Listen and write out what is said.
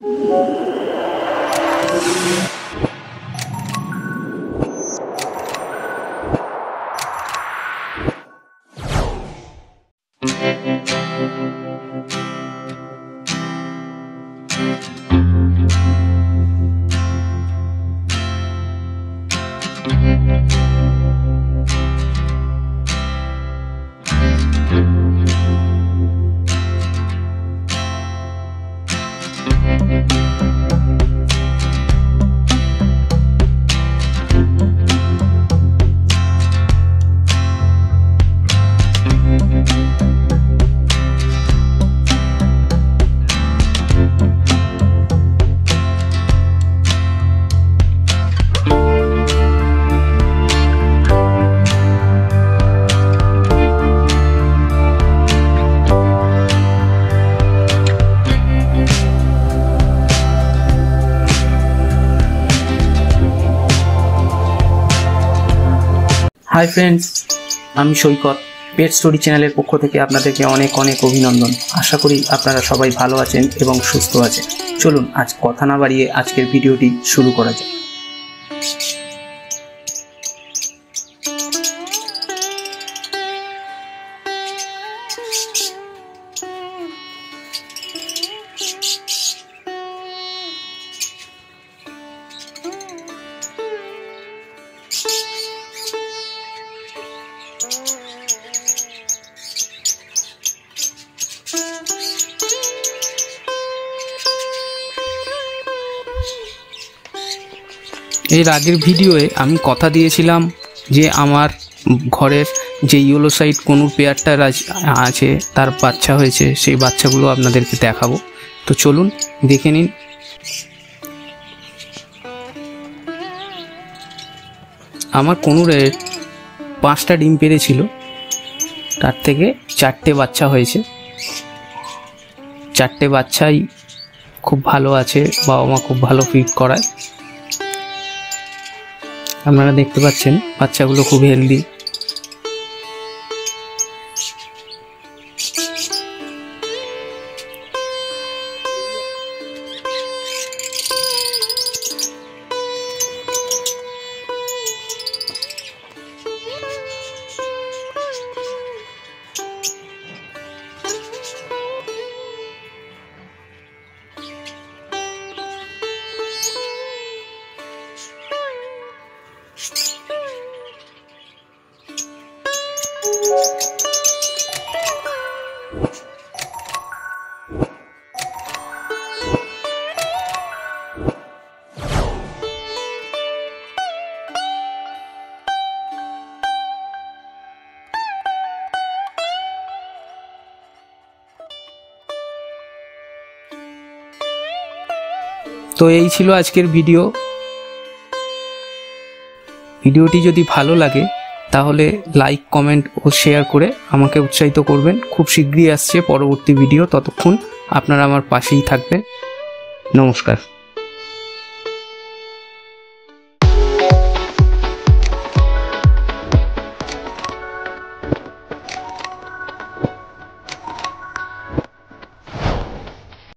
Hi friends, আমি সৈকত পেট story চ্যানেলের পক্ষ থেকে আপনাদেরকে অনেক অনেক অভিনন্দন। আশা করি আপনারা সবাই ভালো আছেন এবং সুস্থ আছেন। চলুন আজ কথা না বাড়িয়ে আজকের ভিডিওটি শুরু করা যাক। এর আগের ভিডিওয়ে আমি কথা দিয়েছিলাম যে আমার ঘরের যে ইয়েলো সাইড কনুর পেয়ারটা আছে তার বাচ্চা হয়েছে, সেই বাচ্চাগুলো আপনাদেরকে দেখাবো। তো চলুন দেখে নিন। আমার কনুরের 5টা ডিম পেড়েছিল, তার থেকে 4টে বাচ্চা হয়েছে। 4টে বাচ্চাই খুব ভালো আছে, বাবা মা খুব ভালো ফিড করায়। আপনারা দেখতে পাচ্ছেন বাচ্চাগুলো খুব হেলদি। তো এই ছিল আজকের ভিডিওটি যদি ভালো লাগে তাহলে লাইক, কমেন্ট ও শেয়ার করে আমাকে উৎসাহিত করবেন। খুব শীঘ্রই আসছে পরবর্তী ভিডিও, ততক্ষণ আপনারা আমার পাশেই থাকবেন। নমস্কার।